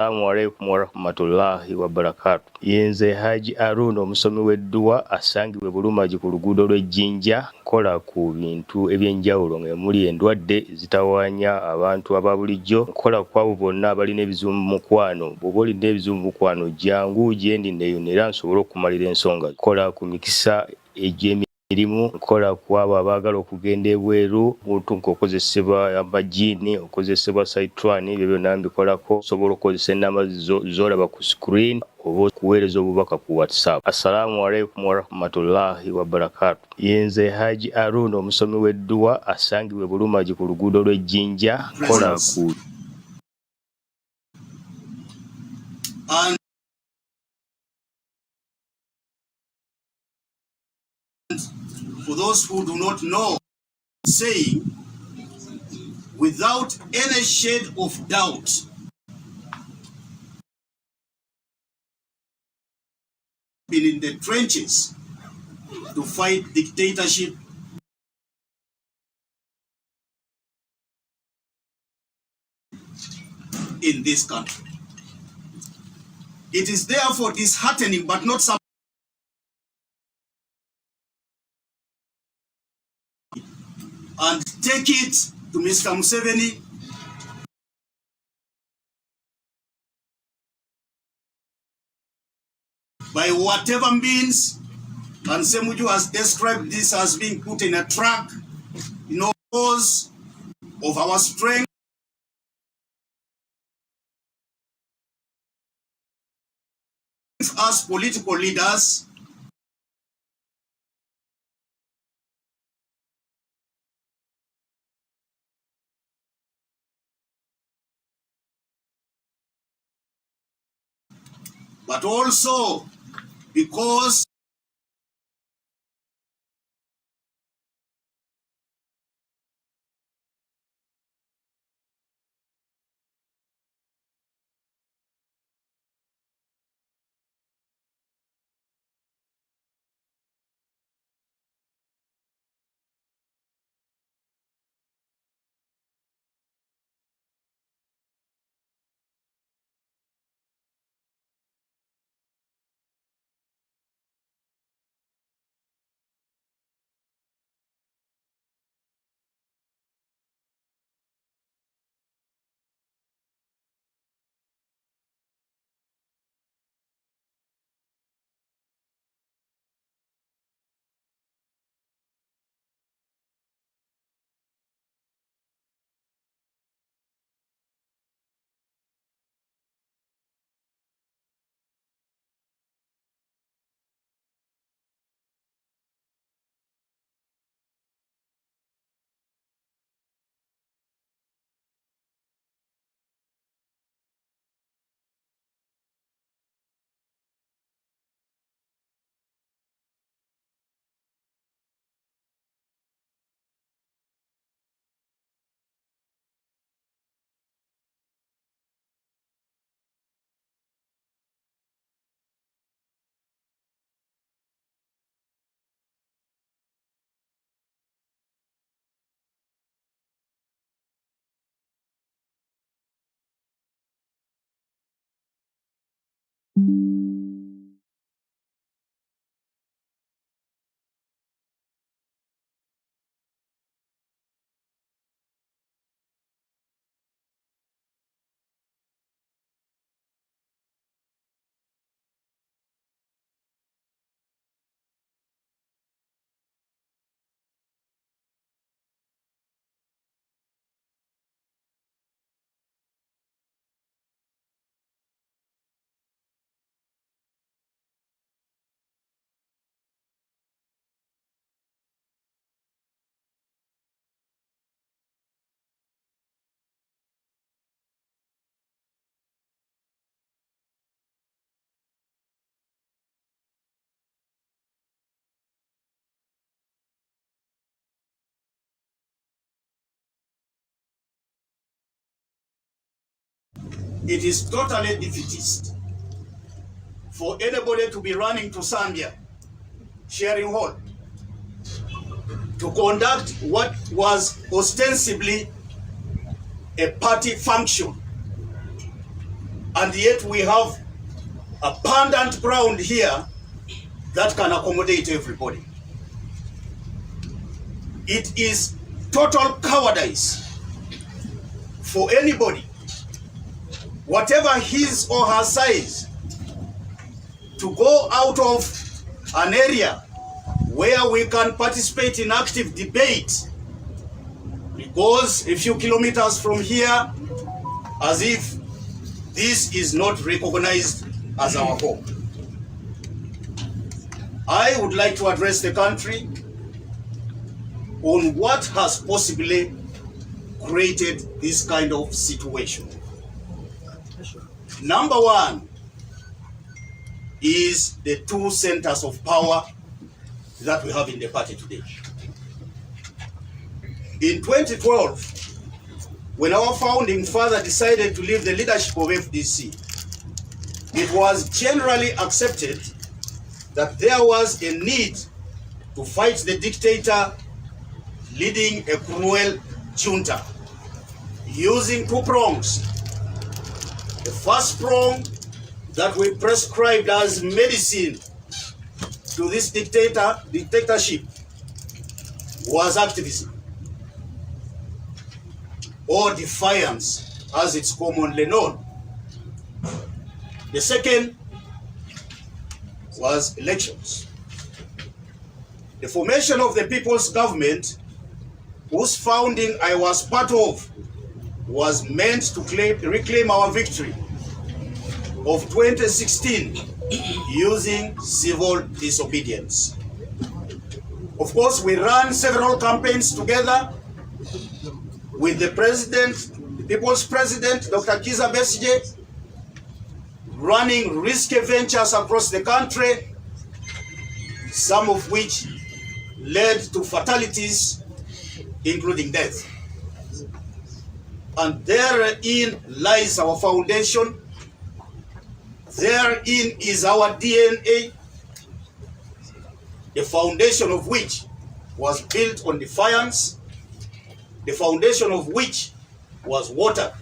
Assalamu alaikum warahmatullahi wabarakatuh. Yenze Haji Aruno omusomi w'edduwa asangibwe Bulumagi ku luguudo lw'Ejjinja nkola ku bintu ebyenjawulo ng'emuli endwadde zitawaanya abantu aba bulijjo. Nkola ku abo bonna abalina ebizibu mu mukwano. Bw'oba olina ebizibu mu mukwano jangu gyendi neeyonera nsobole okumalira ensonga. Nkola ku mikisa egy'emirimu. Nkola ku abo abaagala okugenda ebweru muntu ng'okozesebwa amajiini okozesebwa saitwani ebyo byonna mbikolako. Osobola okozesa ennamba z'olaba ku screen oba okuweereza obubaka ku WhatsApp. Assalamu alaikum warahmatullahi wabarakatuh. Yenze Haji Aruno omusomi w'edduwa asangibwe Bulumagi ku luguudo lw'Ejjinja nkola ku for those who do not know, saying, without any shade of doubt, been in the trenches to fight dictatorship in this country. It is therefore disheartening, but not some. And take it to Mr. Museveni by whatever means, and Semuju has described this as being put in a track, because of our strength as political leaders. But also because it is totally defeatist for anybody to be running to Zambia, sharing hall, to conduct what was ostensibly a party function and yet we have abundant ground here that can accommodate everybody. It is total cowardice for anybody, whatever his or her size, to go out of an area where we can participate in active debate, because a few kilometers from here, as if this is not recognized as our home. I would like to address the country on what has possibly created this kind of situation. Number one is the two centers of power that we have in the party today. In 2012, when our founding father decided to leave the leadership of FDC, it was generally accepted that there was a need to fight the dictator leading a cruel junta using two prongs. The first prong that we prescribed as medicine to this dictatorship was activism, or defiance as it's commonly known. The second was elections. The formation of the People's Government, whose founding I was part of, was meant to reclaim our victory of 2016 using civil disobedience. Of course, we ran several campaigns together with the president, the People's President, Dr. Kizza Besigye, running risky ventures across the country, some of which led to fatalities, including death. And therein lies our foundation. Therein is our DNA, the foundation of which was built on defiance, the foundation of which was watered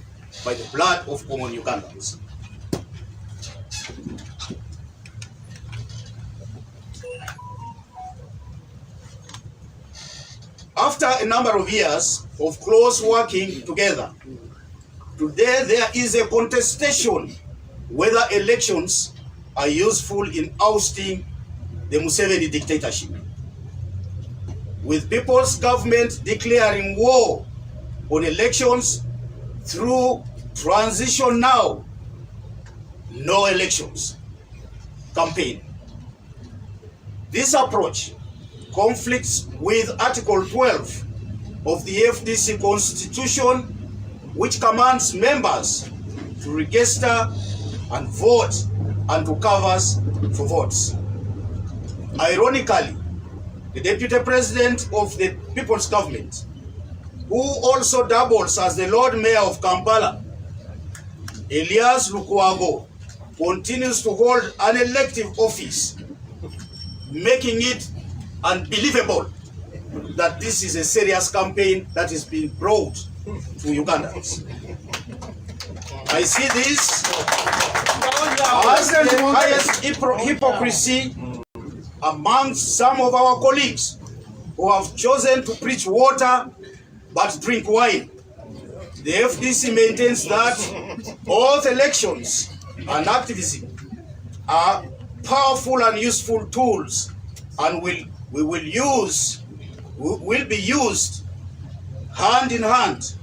by the blood of common Ugandans. After a number of years of close working together, today there is a contestation whether elections are useful in ousting the Museveni dictatorship, with People's Government declaring war on elections through transition now, no elections campaign. This approach conflicts with Article 12 of the FDC Constitution, which commands members to register and vote and to canvass for votes. Ironically, the Deputy President of the People's Government, who also doubles as the Lord Mayor of Kampala, Elias Lukwago, continues to hold an elective office, making it unbelievable that this is a serious campaign that is being brought to Ugandans. I see this as the highest hypocrisy amongst some of our colleagues who have chosen to preach water but drink wine. The FDC maintains that both elections and activism are powerful and useful tools and will be used hand in hand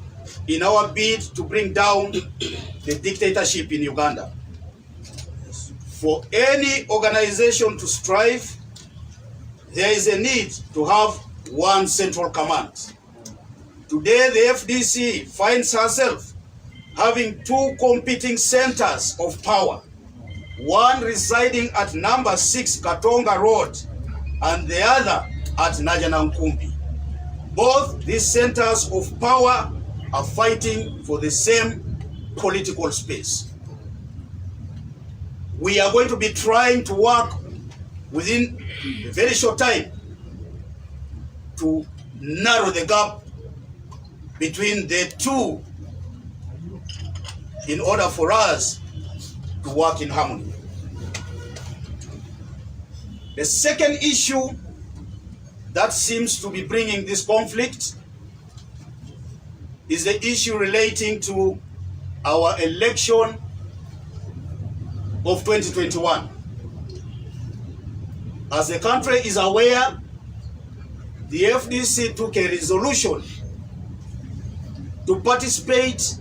in our bid to bring down the dictatorship in Uganda. For any organization to strive, there is a need to have one central command. Today, the FDC finds herself having two competing centers of power, one residing at number 6 Katonga Road and the other at Najanankumbi. Both these centers of power are fighting for the same political space. We are going to be trying to work within a very short time to narrow the gap between the two in order for us work in harmony. The second issue that seems to be bringing this conflict is the issue relating to our election of 2021. As the country is aware, the FDC took a resolution to participate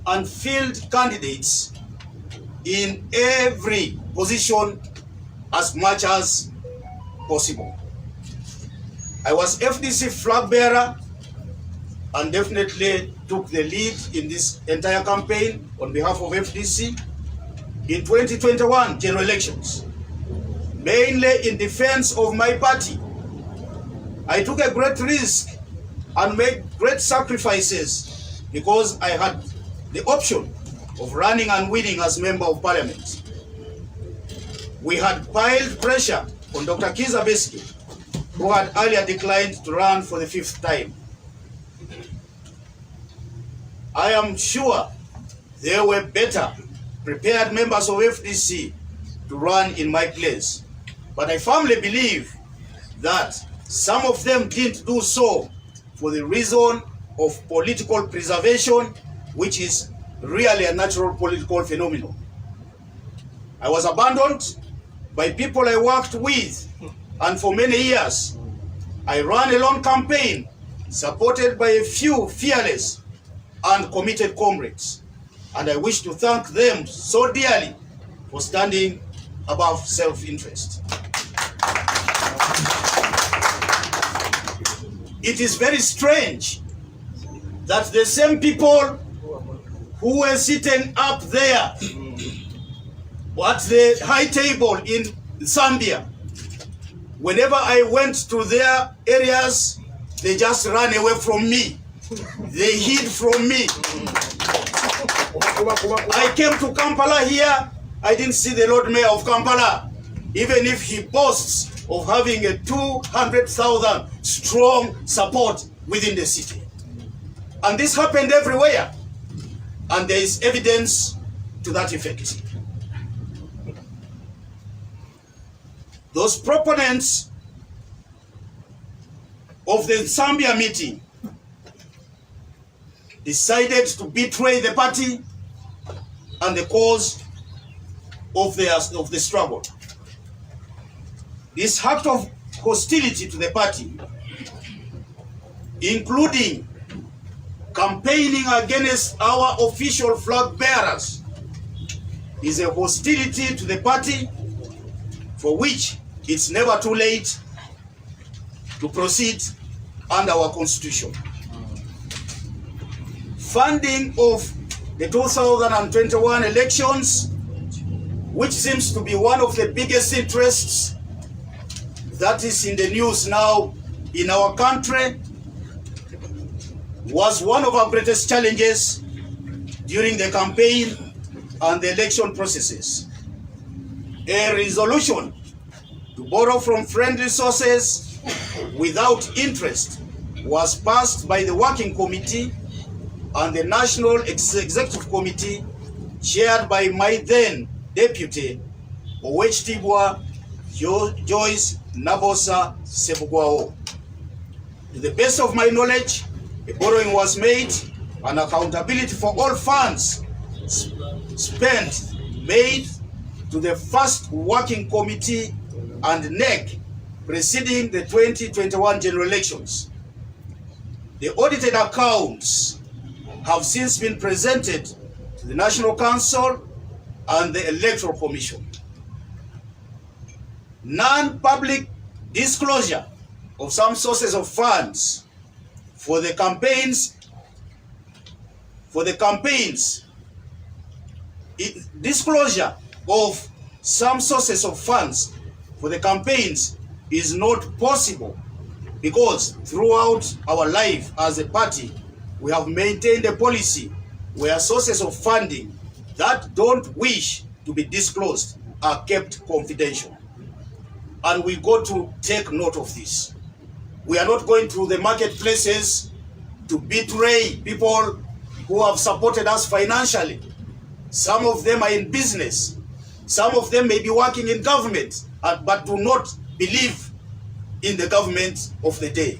and field candidates in every position as much as possible. I was FDC flag bearer and definitely took the lead in this entire campaign on behalf of FDC in 2021 general elections, mainly in defense of my party. I took a great risk and made great sacrifices because I had the option of running and winning as member of parliament. We had piled pressure on Dr. Kizza Besigye, who had earlier declined to run for the 5th time. I am sure there were better prepared members of FDC to run in my place, but I firmly believe that some of them didn't do so for the reason of political preservation, which is really a natural political phenomenon. I was abandoned by people I worked with, and for many years, I ran a long campaign supported by a few fearless and committed comrades. And I wish to thank them so dearly for standing above self-interest. It is very strange that the same people who were sitting up there at the high table in Zambia, whenever I went to their areas, they just ran away from me. They hid from me. I came to Kampala here, I didn't see the Lord Mayor of Kampala, even if he boasts of having a 200,000 strong support within the city. And this happened everywhere, and there is evidence to that effect. Those proponents of the Zambia meeting decided to betray the party and the cause of the struggle. This act of hostility to the party, including campaigning against our official flag bearers, is a hostility to the party for which it's never too late to proceed under our constitution. Funding of the 2021 elections, which seems to be one of the biggest interests that is in the news now in our country, was one of our greatest challenges during the campaign and the election processes. A resolution to borrow from friendly sources without interest was passed by the Working Committee and the National Executive Committee, chaired by my then Deputy, Owechitibwa Joyce Nabosa Sebugwao. To the best of my knowledge, a borrowing was made and accountability for all funds spent made to the first Working Committee and NEC preceding the 2021 general elections. The audited accounts have since been presented to the National Council and the Electoral Commission. Non-public disclosure of some sources of funds for the campaigns, disclosure of some sources of funds for the campaigns is not possible because throughout our life as a party, we have maintained a policy where sources of funding that don't wish to be disclosed are kept confidential. And we got to take note of this. We are not going to the marketplaces to betray people who have supported us financially. Some of them are in business Some of them may be working in government, but do not believe in the government of the day.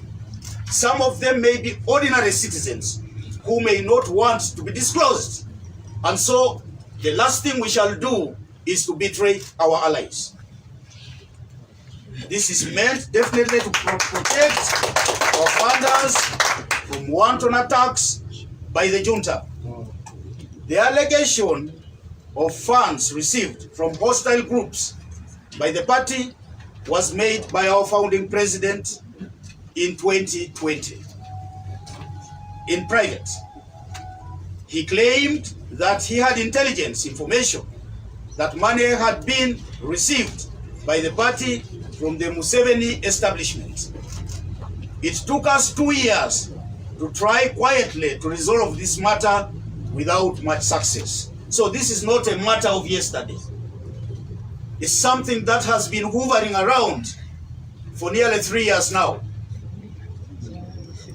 Some of them may be ordinary citizens who may not want to be disclosed. And so the last thing we shall do is to betray our allies. This is meant definitely to protect our funders from wanton attacks by the junta. The allegation of funds received from hostile groups by the party was made by our founding president in 2020. In private, he claimed that he had intelligence information that money had been received by the party from the Museveni establishment. It took us 2 years to try quietly to resolve this matter without much success. So this is not a matter of yesterday. It's something that has been hovering around for nearly 3 years now.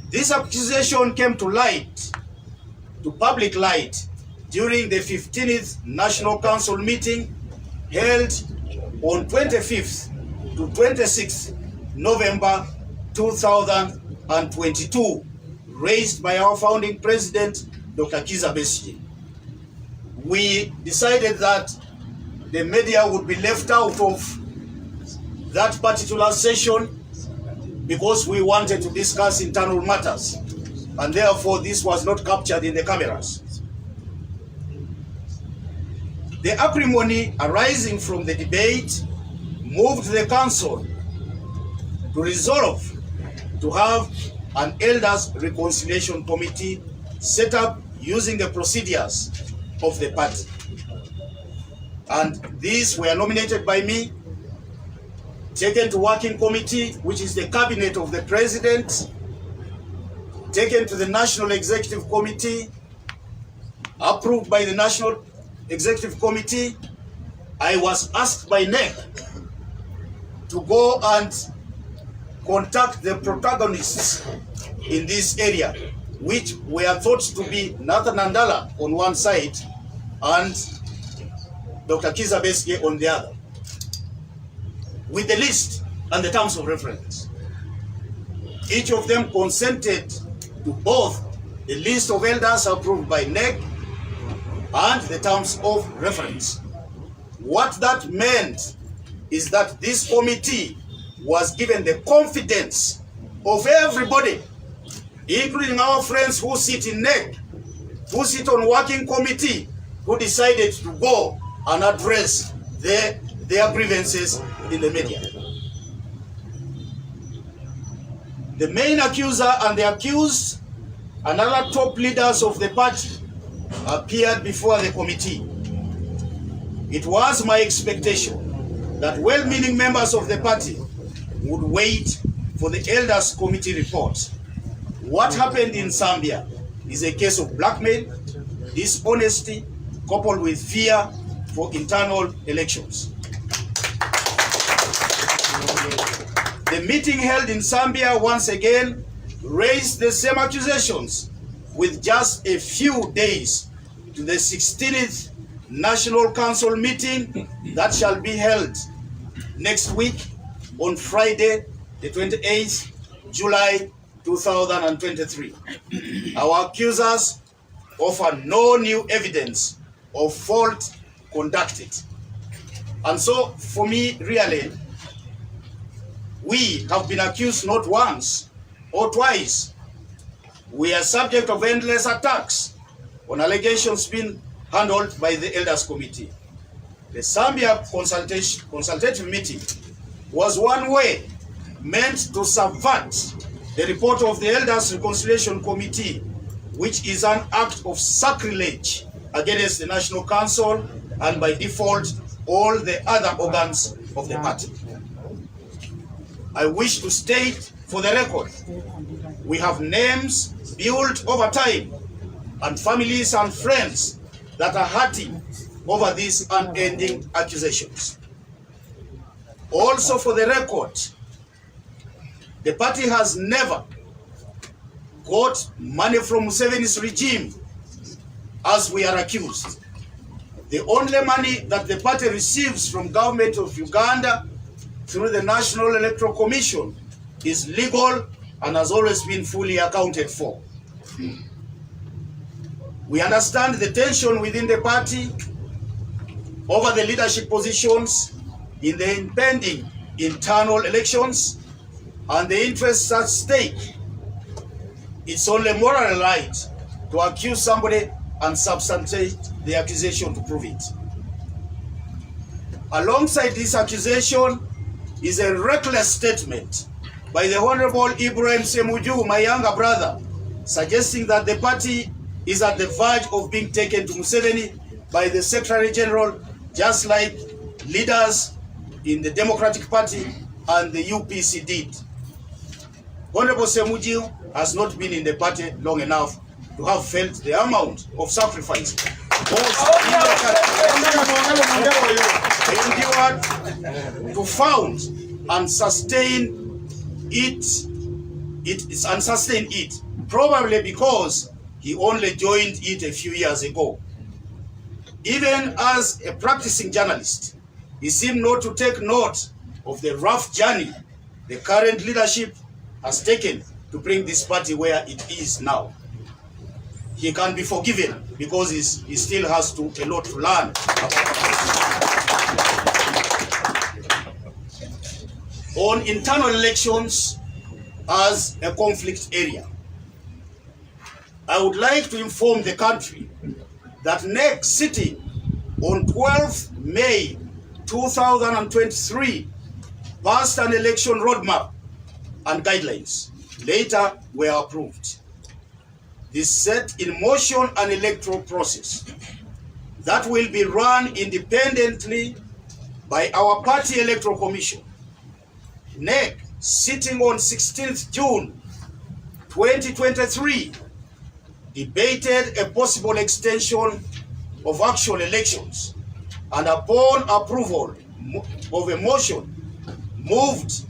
This accusation came to light, to public light, during the 15th National Council meeting held on 25th to 26th November 2022, raised by our founding president, Dr. Kizza Besigye. We decided that the media would be left out of that particular session because we wanted to discuss internal matters, and therefore this was not captured in the cameras. The acrimony arising from the debate moved the council to resolve to have an elders reconciliation committee set up using the procedures of the party. And these were nominated by me, taken to working committee, which is the cabinet of the president, taken to the National Executive Committee, approved by the National Executive Committee. I was asked by NEC to go and contact the protagonists in this area, which were thought to be Nathan Nandala on one side and Dr. Kizza Besigye on the other, with the list and the terms of reference. Each of them consented to both the list of elders approved by NEC and the terms of reference. What that meant is that this committee was given the confidence of everybody, including our friends who sit in NEC, who sit on working committee, who decided to go and address their grievances in the media. The main accuser and the accused and other top leaders of the party appeared before the committee. It was my expectation that well-meaning members of the party would wait for the elders committee report. What happened in Zambia is a case of blackmail, dishonesty, coupled with fear for internal elections. The meeting held in Zambia once again raised the same accusations with just a few days to the 16th National Council meeting that shall be held next week on Friday, the 28th July 2023. Our accusers offer no new evidence of fault conducted. And so, for me, really, we have been accused not once or twice. We are subject of endless attacks on allegations being handled by the Elders Committee. The Zambia consultative meeting was one way meant to subvert the report of the Elders Reconciliation Committee, which is an act of sacrilege against the National Council and by default all the other organs of the party. I wish to state for the record, we have names built over time and families and friends that are hurting over these unending accusations. Also for the record, the party has never got money from Museveni's regime as we are accused. The only money that the party receives from government of Uganda through the National Electoral Commission is legal and has always been fully accounted for. We understand the tension within the party over the leadership positions in the impending internal elections and the interests at stake. It's only moral right to accuse somebody and substantiate the accusation to prove it. Alongside this accusation is a reckless statement by the Honorable Ibrahim Semuju, my younger brother, suggesting that the party is at the verge of being taken to Museveni by the Secretary General, just like leaders in the Democratic Party and the UPC did. Honorable Semuju has not been in the party long enough to have felt the amount of sacrifice endured to found and sustain it, probably because he only joined it a few years ago. Even as a practicing journalist, he seemed not to take note of the rough journey the current leadership has taken to bring this party where it is now. He can be forgiven because he still has a lot to learn. On internal elections as a conflict area, I would like to inform the country that NEC sitting on 12th May 2023 passed an election roadmap and guidelines. Later were approved. This set in motion an electoral process that will be run independently by our party electoral commission. NEC sitting on 16th June 2023 debated a possible extension of actual elections, and upon approval of a motion moved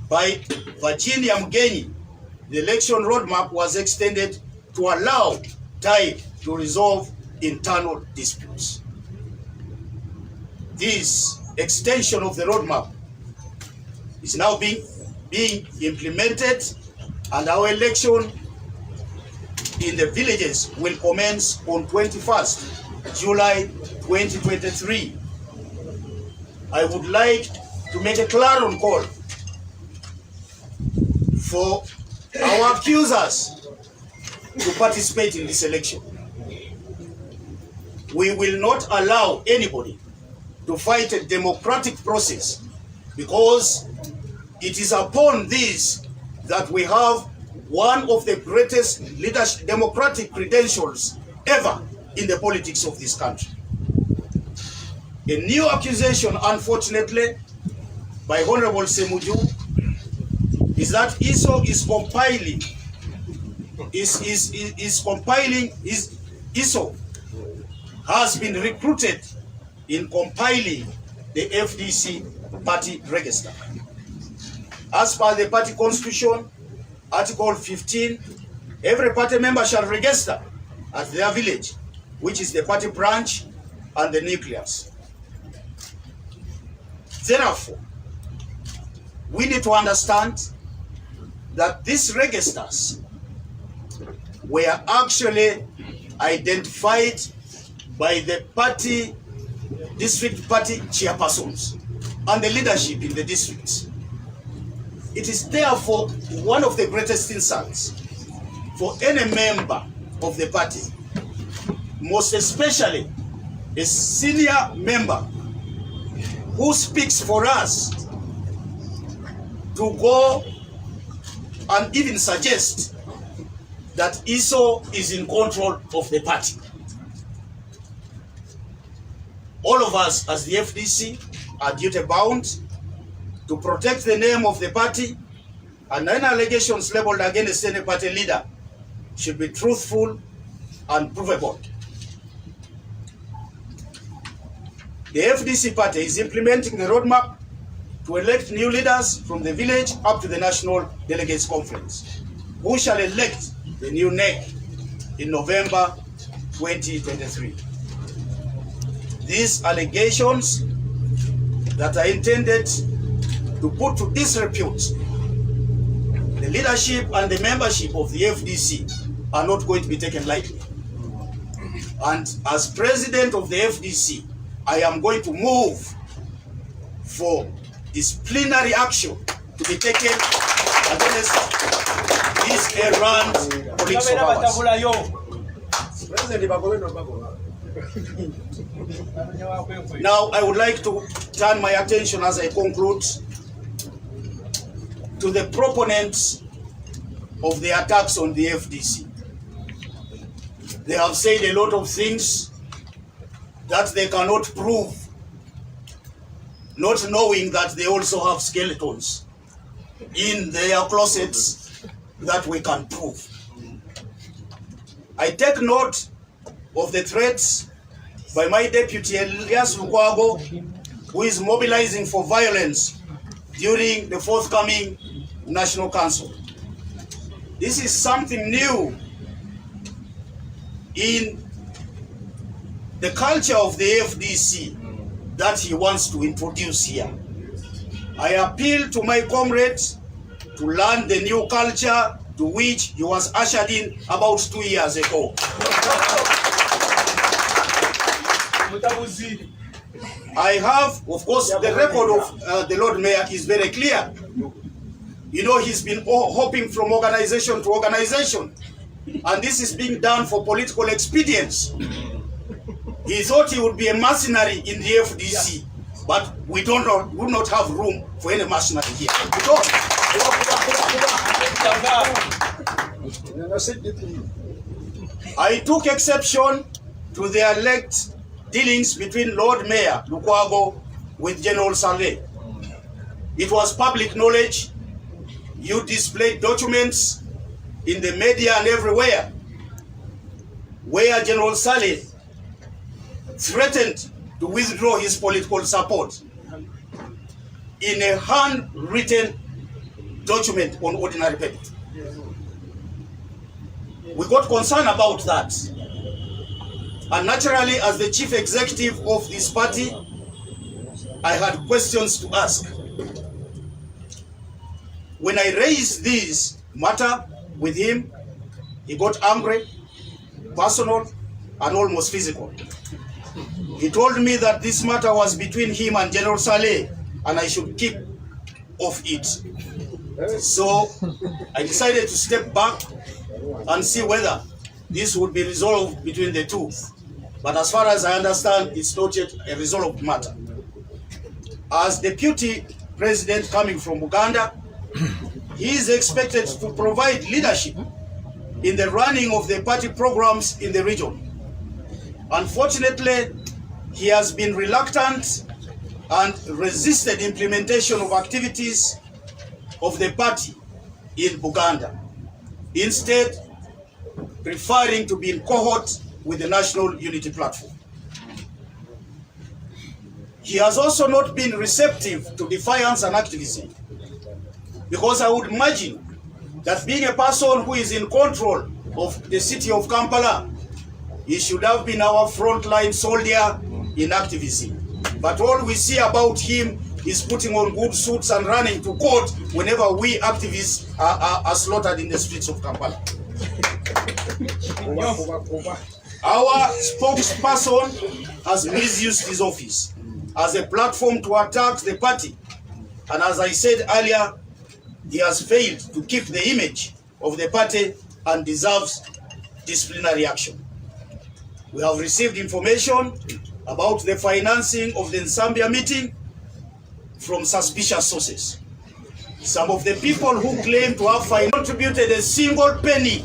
by Virginia Mgenyi, the election roadmap was extended to allow time to resolve internal disputes. This extension of the roadmap is now being implemented, and our election in the villages will commence on 21st July 2023. I would like to make a clarion call for our accusers to participate in this election. We will not allow anybody to fight a democratic process, because it is upon this that we have one of the greatest leadership democratic credentials ever in the politics of this country. A new accusation, unfortunately, by Honorable Semuju is that ISO is compiling, ISO has been recruited in compiling the FDC party register. As per the party constitution, Article 15, every party member shall register at their village, which is the party branch and the nucleus. Therefore, we need to understand that these registers were actually identified by the party, district party chairpersons and the leadership in the districts. It is therefore one of the greatest insults for any member of the party, most especially a senior member who speaks for us, to go and even suggest that ISO is in control of the party. All of us as the FDC are duty bound to protect the name of the party, and any allegations leveled against any party leader should be truthful and provable. The FDC party is implementing the roadmap to elect new leaders from the village up to the National Delegates Conference, who shall elect the new NEC in November 2023. these allegations that are intended to put to disrepute the leadership and the membership of the FDC are not going to be taken lightly. And as president of the FDC, I am going to move for disciplinary action to be taken against these errant police officers. Now, I would like to turn my attention as I conclude to the proponents of the attacks on the FDC. They have said a lot of things that they cannot prove, not knowing that they also have skeletons in their closets that we can prove. I take note of the threats by my deputy Elias Lukwago, who is mobilizing for violence during the forthcoming National Council. This is something new in the culture of the FDC that he wants to introduce here. I appeal to my comrades to learn the new culture to which he was ushered in about 2 years ago. I have, of course, the record of the Lord Mayor is very clear. You know, he's been hopping from organization to organization, and this is being done for political expedience. He thought he would be a mercenary in the FDC, but we do not have room for any mercenary here. I took exception to the alleged dealings between Lord Mayor Lukwago with General Saleh. It was public knowledge. You displayed documents in the media and everywhere where General Saleh threatened to withdraw his political support in a handwritten document on ordinary paper. We got concerned about that. And naturally, as the chief executive of this party, I had questions to ask. When I raised this matter with him, he got angry, personal, and almost physical. He told me that this matter was between him and General Saleh, and I should keep off it. So I decided to step back and see whether this would be resolved between the two. But as far as I understand, it's not yet a resolved matter. As Deputy President coming from Uganda, he is expected to provide leadership in the running of the party programs in the region. Unfortunately, he has been reluctant and resisted implementation of activities of the party in Uganda, instead preferring to be in cohort with the National Unity Platform. He has also not been receptive to defiance and activism, because I would imagine that being a person who is in control of the city of Kampala, he should have been our frontline soldier in activism. But all we see about him is putting on good suits and running to court whenever we activists are slaughtered in the streets of Kampala. Our spokesperson has misused his office as a platform to attack the party. And as I said earlier, he has failed to keep the image of the party and deserves disciplinary action. We have received information about the financing of the Nsambia meeting from suspicious sources. Some of the people who claim to have contributed a single penny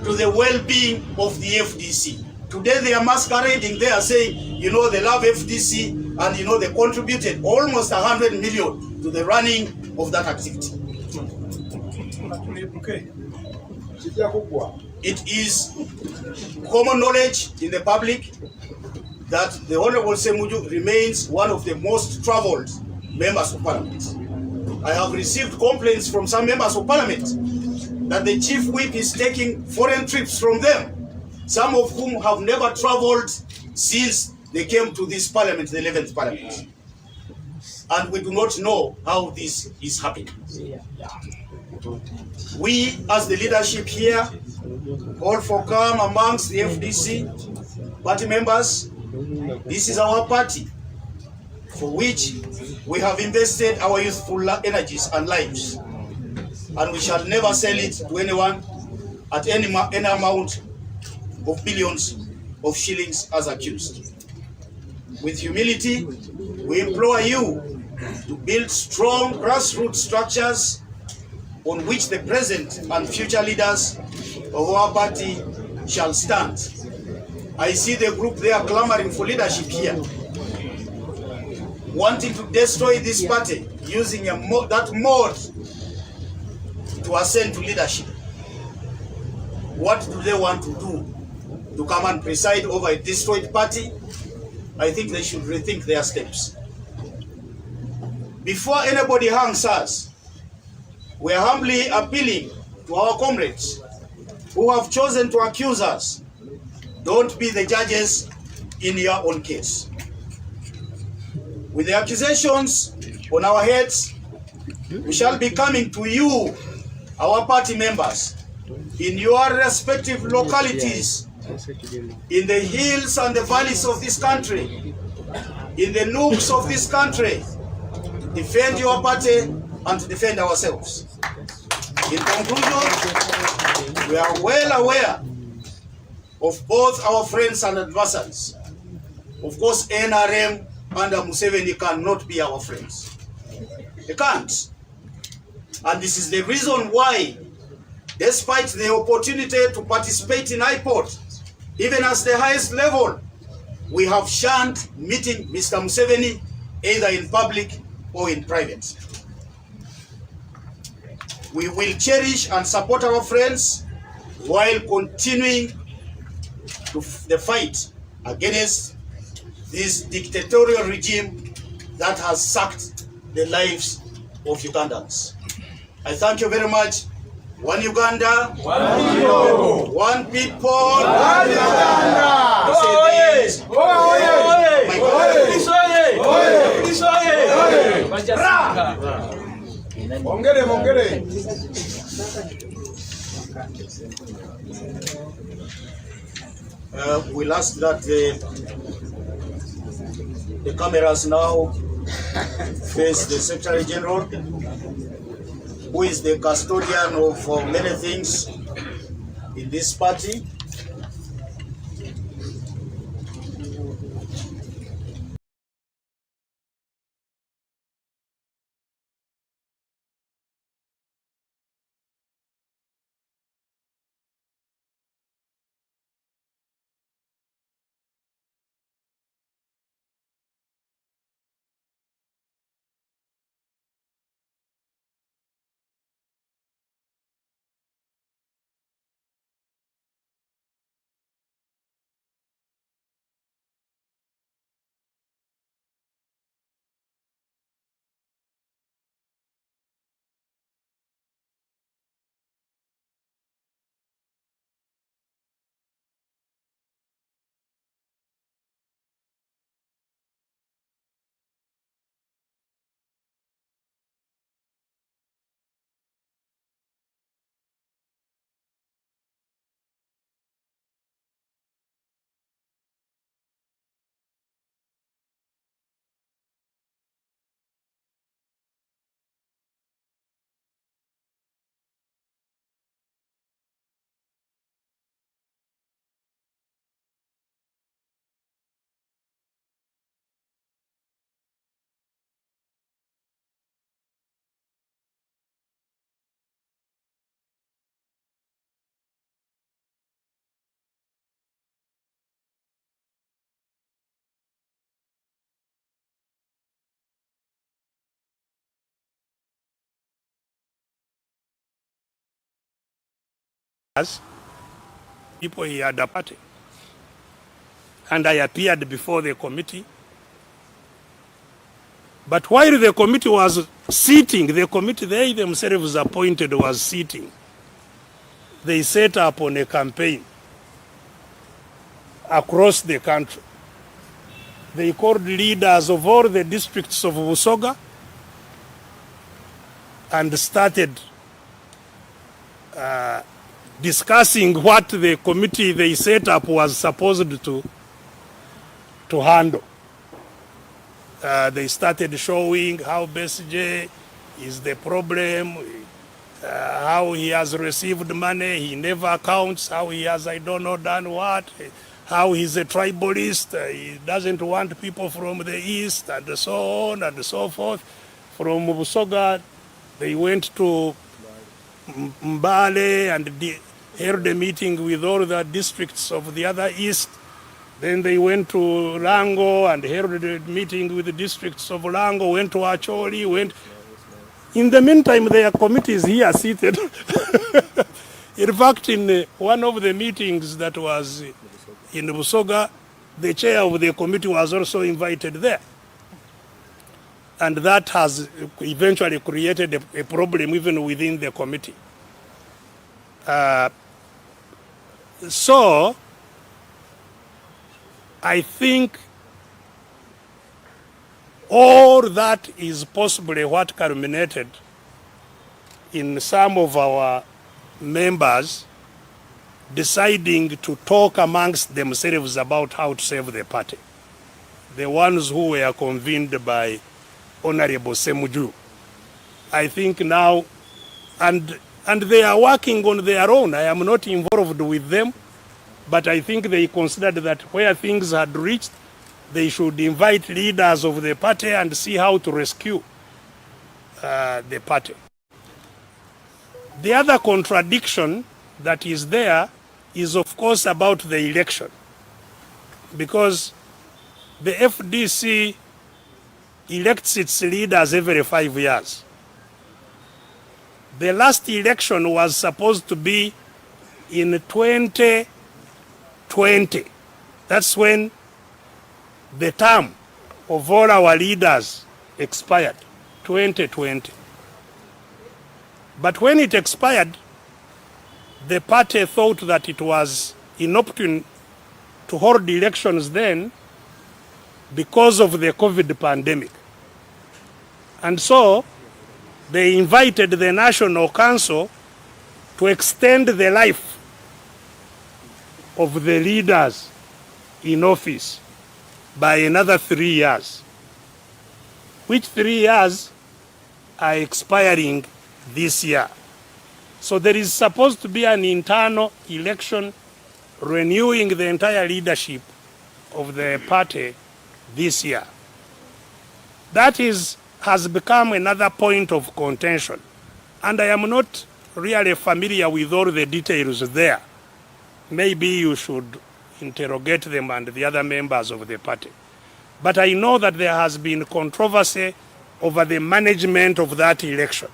to the well-being of the FDC. Today they are masquerading, they are saying, you know, they love FDC, and you know, they contributed almost 100 million to the running of that activity. It is common knowledge in the public that the Honorable Semuju remains one of the most traveled members of Parliament. I have received complaints from some members of Parliament that the Chief Whip is taking foreign trips from them, some of whom have never traveled since they came to this parliament, the 11th parliament. And we do not know how this is happening. We, as the leadership here, call for calm amongst the FDC party members. This is our party, for which we have invested our youthful energies and lives, and we shall never sell it to anyone at any amount of billions of shillings as accused. With humility, we implore you to build strong grassroots structures on which the present and future leaders of our party shall stand. I see the group there clamoring for leadership here, wanting to destroy this party using that mode to ascend to leadership. What do they want to do? To come and preside over a destroyed party? I think they should rethink their steps. Before anybody hangs us, we are humbly appealing to our comrades who have chosen to accuse us. Don't be the judges in your own case. With the accusations on our heads, we shall be coming to you, our party members, in your respective localities, in the hills and the valleys of this country, in the nooks of this country, to defend your party and to defend ourselves. In conclusion, we are well aware of both our friends and adversaries. Of course, NRM under Museveni cannot be our friends. They can't. And this is the reason why, despite the opportunity to participate in IPOD, even at the highest level, we have shunned meeting Mr. Museveni either in public or in private. We will cherish and support our friends while continuing the fight against this dictatorial regime that has sucked the lives of Ugandans. I thank you very much. One Uganda, one people, one people, one Uganda. We'll ask that the cameras now face the Secretary General, who is the custodian of many things in this party. People he had a party, and I appeared before the committee. But while the committee was sitting, the committee they themselves appointed was sitting, they set up on a campaign across the country They called leaders of all the districts of Busoga and started discussing what the committee they set up was supposed to handle. They started showing how Besigye is the problem, how he has received money, he never accounts, how he has, I don't know, done what, how he's a tribalist, he doesn't want people from the east, and so on and so forth. From Busoga, they went to Mbale and held a meeting with all the districts of the other east. Then they went to Lango and held a meeting with the districts of Lango, went to Acholi, went. In the meantime, their committees here seated. In fact, in one of the meetings that was in Busoga, the chair of the committee was also invited there. And that has eventually created a problem even within the committee. So, I think all that is possibly what culminated in some of our members deciding to talk amongst themselves about how to save the party. The ones who were convened by Honorable Semuju. I think now, and they are working on their own. I am not involved with them, but I think they considered that where things had reached, they should invite leaders of the party and see how to rescue the party. The other contradiction that is there is, of course, about the election, because the FDC elects its leaders every 5 years. The last election was supposed to be in 2020. That's when the term of all our leaders expired, 2020. But when it expired, the party thought that it was inopportune to hold elections then because of the COVID pandemic. And so they invited the National Council to extend the life of the leaders in office by another 3 years, which 3 years are expiring this year. So there is supposed to be an internal election renewing the entire leadership of the party this year. That has become another point of contention. And I am not really familiar with all the details there. Maybe you should interrogate them and the other members of the party. But I know that there has been controversy over the management of that election.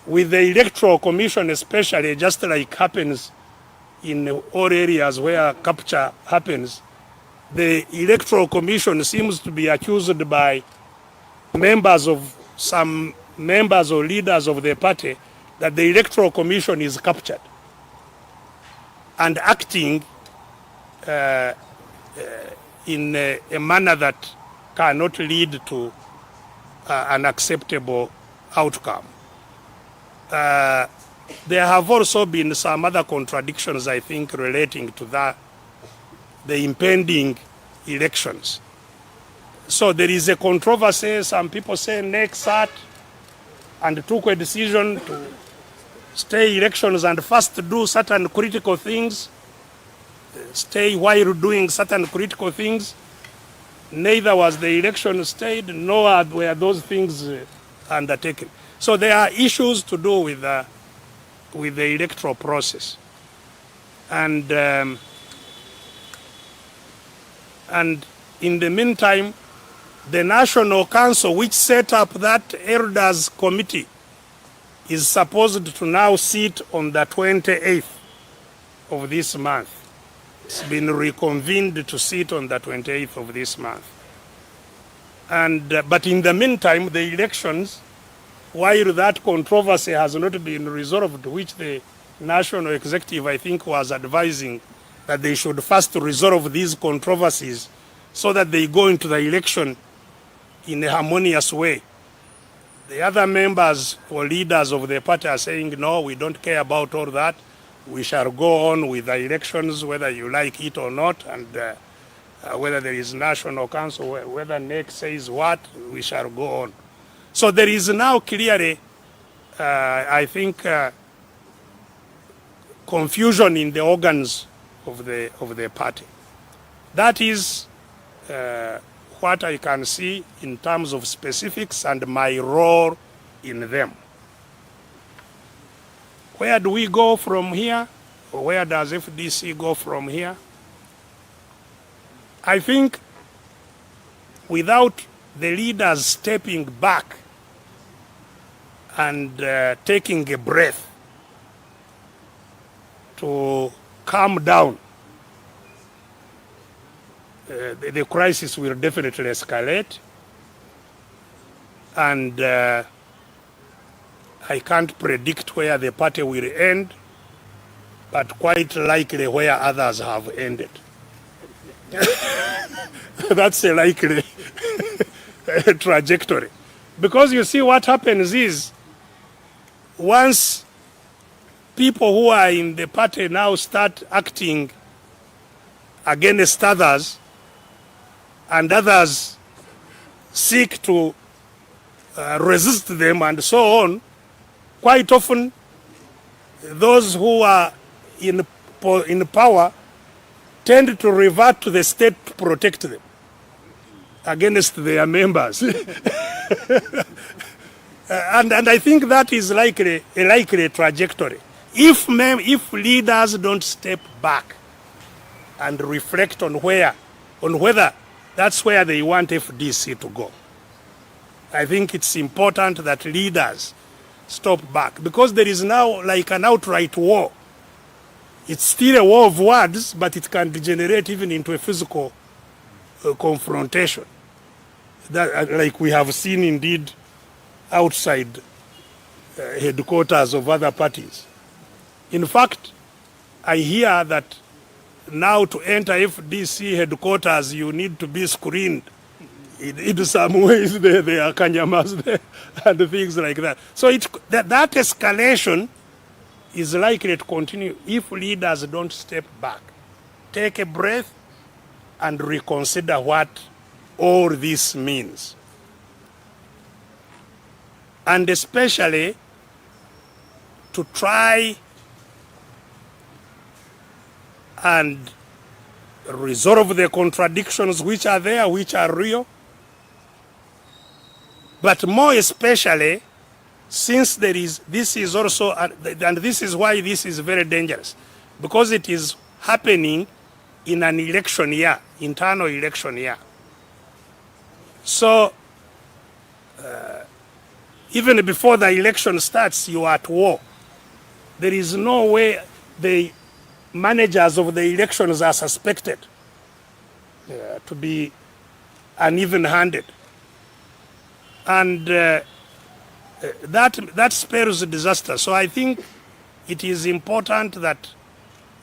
With the Electoral Commission especially, just like happens in all areas where capture happens, the Electoral Commission seems to be accused by some members or leaders of the party that the Electoral Commission is captured and acting in a manner that cannot lead to an acceptable outcome. There have also been some other contradictions, I think, relating to the impending elections. So there is a controversy. Some people say next sat and took a decision to stay elections and first do certain critical things, stay while doing certain critical things. Neither was the election stayed, nor were those things undertaken. So there are issues to do with the electoral process. And in the meantime, the National Council, which set up that Elders Committee, is supposed to now sit on the 28th of this month. It's been reconvened to sit on the 28th of this month. And but in the meantime, the elections, while that controversy has not been resolved, which the National Executive, I think, was advising that they should first resolve these controversies so that they go into the election in a harmonious way. The other members or leaders of the party are saying, no, we don't care about all that. We shall go on with the elections, whether you like it or not, and whether there is national council, whether NEC says what, we shall go on. So there is now clearly, I think, confusion in the organs of the party. That is what I can see in terms of specifics and my role in them. Where do we go from here? Or where does FDC go from here? I think without the leaders stepping back and taking a breath to calm down, the crisis will definitely escalate, and I can't predict where the party will end, but quite likely where others have ended. That's a likely trajectory. Because you see, what happens is, once people who are in the party now start acting against others, and others seek to resist them and so on, quite often those who are in power tend to revert to the state to protect them against their members. And I think that is likely a likely trajectory. If leaders don't step back and reflect on whether that's where they want FDC to go, I think it's important that leaders stop back, because there is now like an outright war. It's still a war of words, but it can degenerate even into a physical confrontation, that, like we have seen indeed outside headquarters of other parties. In fact, I hear that now to enter FDC headquarters, you need to be screened in some ways. There are kanyamas there and things like that. So that escalation is likely to continue if leaders don't step back, take a breath, and reconsider what all this means. And especially to try and resolve the contradictions which are there, which are real. But more especially, since this is also, and this is why this is very dangerous, because it is happening in an election year, internal election year. So, even before the election starts, you are at war. There is no way the managers of the elections are suspected to be uneven-handed. And that spells disaster. So I think it is important that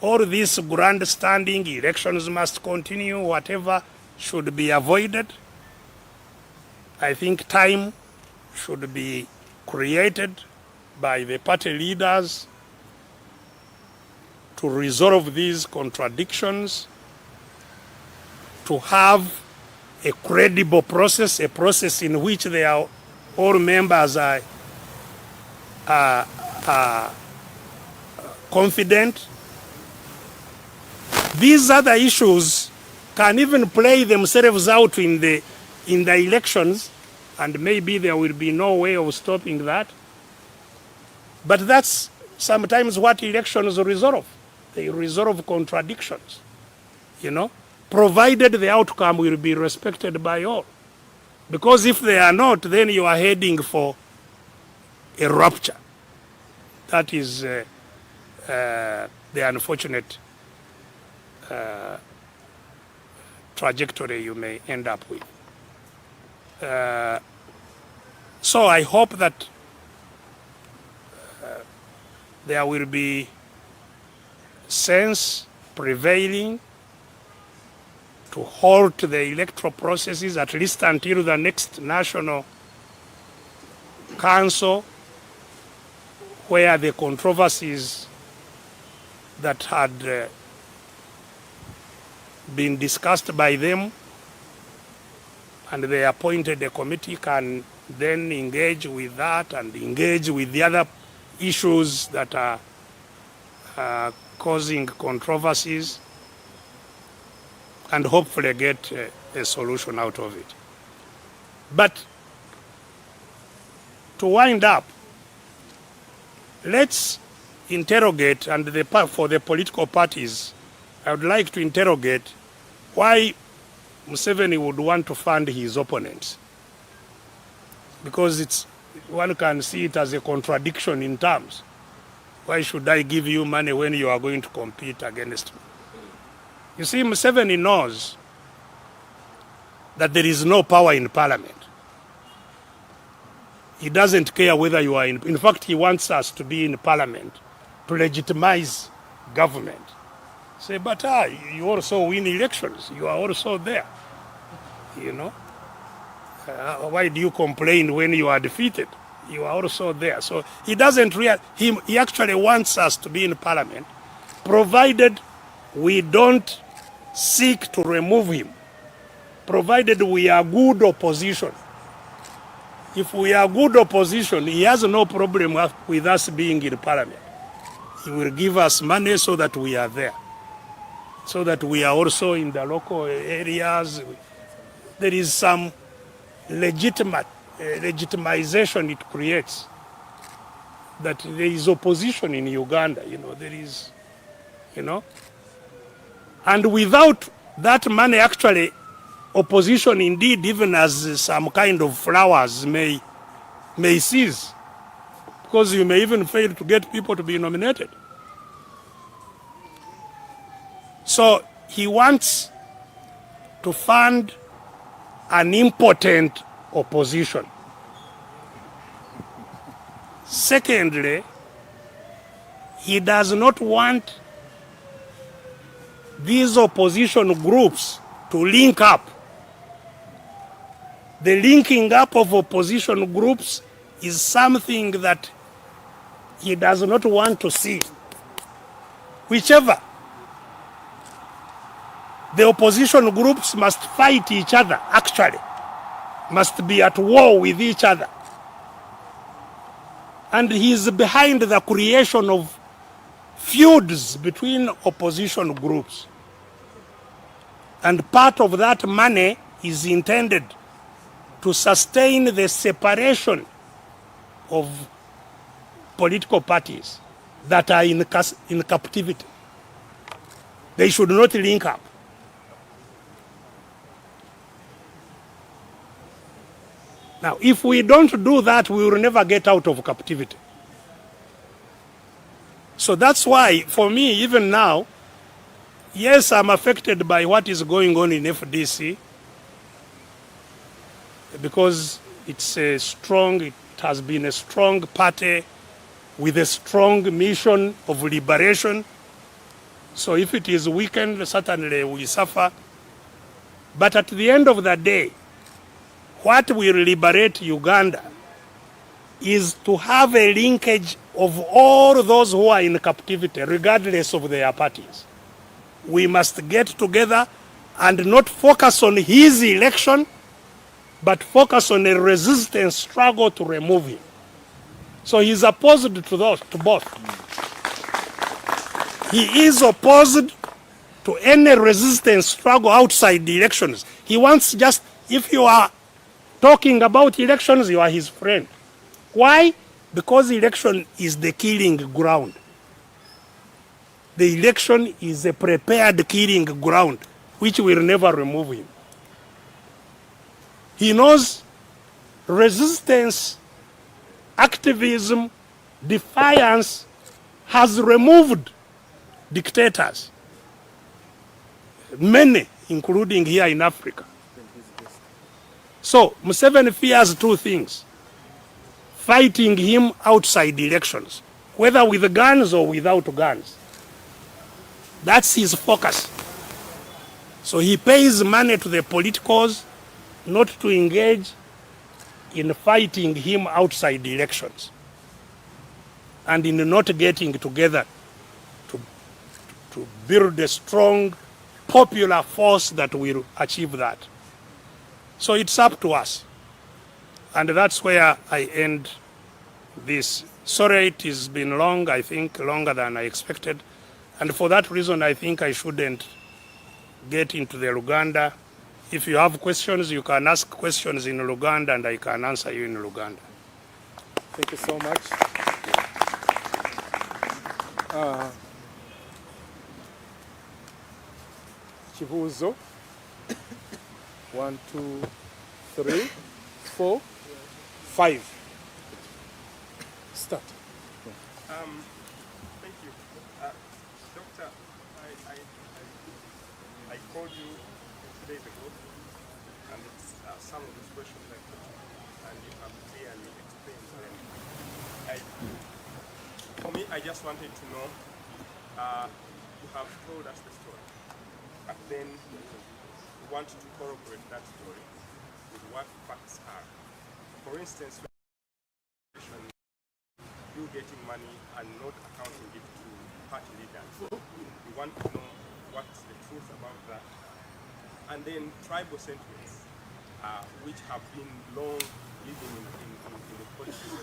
all these grandstanding elections must continue, whatever should be avoided. I think time should be created by the party leaders to resolve these contradictions, to have a credible process, a process in which all members are confident. These other issues can even play themselves out in the elections, and maybe there will be no way of stopping that. But that's sometimes what elections resolve. They resolve contradictions, provided the outcome will be respected by all. Because if they are not, then you are heading for a rupture. That is the unfortunate trajectory you may end up with. So I hope that there will be sense prevailing to halt the electoral processes at least until the next national council, where the controversies that had been discussed by them and they appointed a committee can then engage with that and engage with the other issues that are causing controversies and hopefully get a solution out of it. But to wind up, let's interrogate, and for the political parties, I would like to interrogate why Museveni would want to fund his opponents. Because one can see it as a contradiction in terms. Why should I give you money when you are going to compete against me? You see, Museveni knows that there is no power in parliament. He doesn't care whether you are in fact, he wants us to be in parliament to legitimize government. Say, but you also win elections. You are also there. You know? Why do you complain when you are defeated? You are also there. So he doesn't he actually wants us to be in parliament, provided we don't seek to remove him, provided we are good opposition. If we are good opposition, he has no problem with us being in parliament. He will give us money so that we are there, so that we are also in the local areas. There is some legitimization it creates, that there is opposition in Uganda, there is, and without that money, actually, opposition indeed, even as some kind of flowers may cease, because you may even fail to get people to be nominated. So he wants to fund an impotent opposition. Secondly, he does not want these opposition groups to link up. The linking up of opposition groups is something that he does not want to see. Whichever, the opposition groups must fight each other, actually, must be at war with each other. And he is behind the creation of feuds between opposition groups. And part of that money is intended to sustain the separation of political parties that are in captivity. They should not link up. Now, if we don't do that, we will never get out of captivity. So that's why, for me, even now, yes, I'm affected by what is going on in FDC, because it has been a strong party with a strong mission of liberation. So if it is weakened, certainly we suffer. But at the end of the day, what will liberate Uganda is to have a linkage of all those who are in captivity, regardless of their parties. We must get together and not focus on his election, but focus on a resistance struggle to remove him. So he's opposed to both. He is opposed to any resistance struggle outside the elections. He wants just, if you are talking about elections, you are his friend. Why? Because election is the killing ground. The election is a prepared killing ground, which will never remove him. He knows resistance, activism, defiance has removed dictators, many, including here in Africa. So Museveni fears two things: fighting him outside the elections, whether with guns or without guns. That's his focus. So he pays money to the politicals not to engage in fighting him outside the elections and in not getting together to build a strong popular force that will achieve that. So it's up to us. And that's where I end this. Sorry, it has been long, I think longer than I expected. And for that reason, I think I shouldn't get into the Luganda. If you have questions, you can ask questions in Luganda and I can answer you in Luganda. Thank you so much. Kibuuzo. 1, 2, 3, 4, 5. Start. Thank you. Doctor, I called you 2 days ago, and it's, some of these questions I put to you, and you have clearly explained them. For me, I just wanted to know, you have told us the story, but then we want to corroborate that story with what facts are. For instance, you getting money and not accounting it to party leaders. We want to know what's the truth about that. And then tribal sentiments, which have been long living in the politics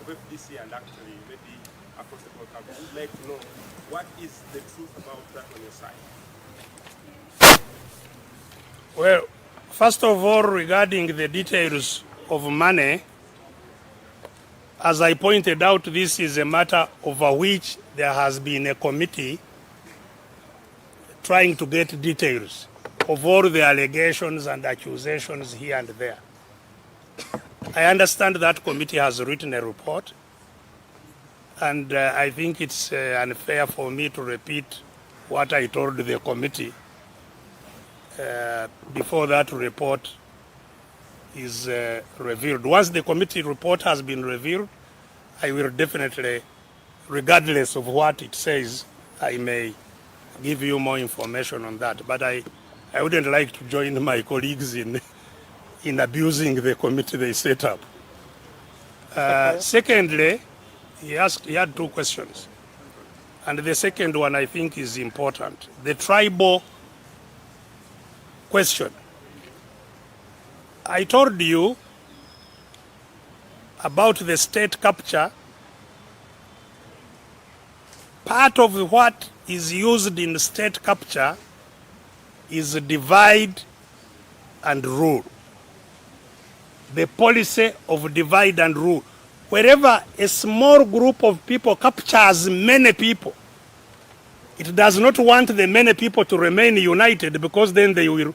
of FDC and actually maybe across the whole country. We'd like to know what is the truth about that on your side. Well, first of all, regarding the details of money, as I pointed out, this is a matter over which there has been a committee trying to get details of all the allegations and accusations here and there. I understand that committee has written a report, and I think it's unfair for me to repeat what I told the committee before that report is revealed. Once the committee report has been revealed, I will definitely, regardless of what it says, I may give you more information on that. But I wouldn't like to join my colleagues in abusing the committee they set up. Secondly, he had 2 questions. And the second one I think is important. The tribal question. I told you about the state capture. Part of what is used in state capture is divide and rule. The policy of divide and rule. Wherever a small group of people captures many people, it does not want the many people to remain united, because then they will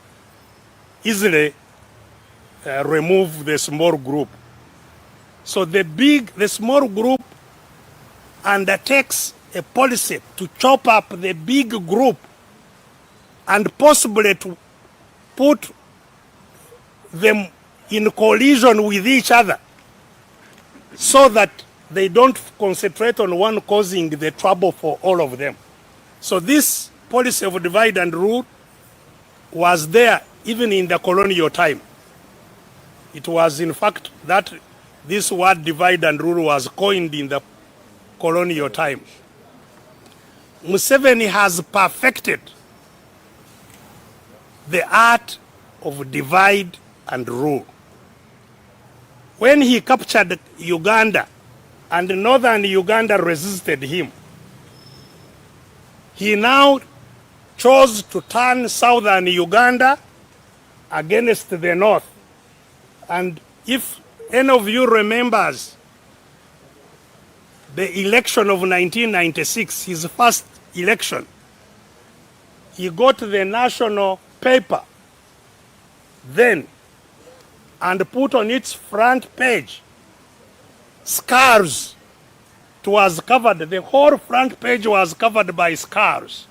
easily remove the small group. So the small group undertakes a policy to chop up the big group and possibly to put them in collision with each other so that they don't concentrate on one causing the trouble for all of them. So this policy of divide and rule was there even in the colonial time. It was in fact that this word divide and rule was coined in the colonial time. Museveni has perfected the art of divide and rule. When he captured Uganda and northern Uganda resisted him, he now chose to turn southern Uganda against the north. And if any of you remembers the election of 1996, his first election, he got the national paper then and put on its front page scars. It was covered, the whole front page was covered by scars.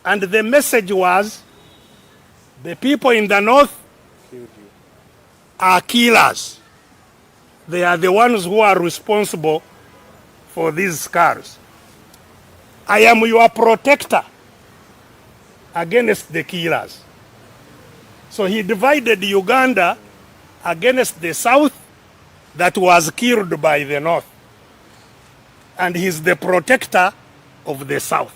And the message was, the people in the north are killers. They are the ones who are responsible for these scars. I am your protector. against the killers. So he divided Uganda against the south that was killed by the north. And he's the protector of the south.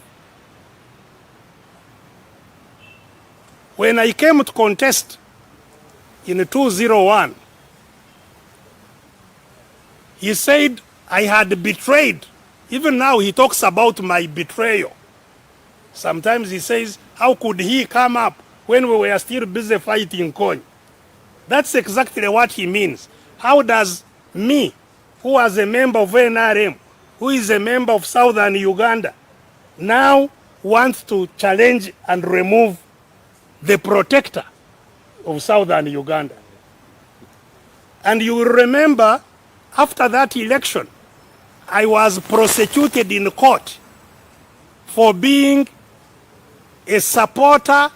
When I came to contest in 2001, he said I had betrayed. Even now he talks about my betrayal. Sometimes he says, how could he come up when we were still busy fighting Kony? That's exactly what he means. How does me, who was a member of NRM, who is a member of Southern Uganda, now wants to challenge and remove the protector of Southern Uganda? And you will remember, after that election, I was prosecuted in court for being a supporter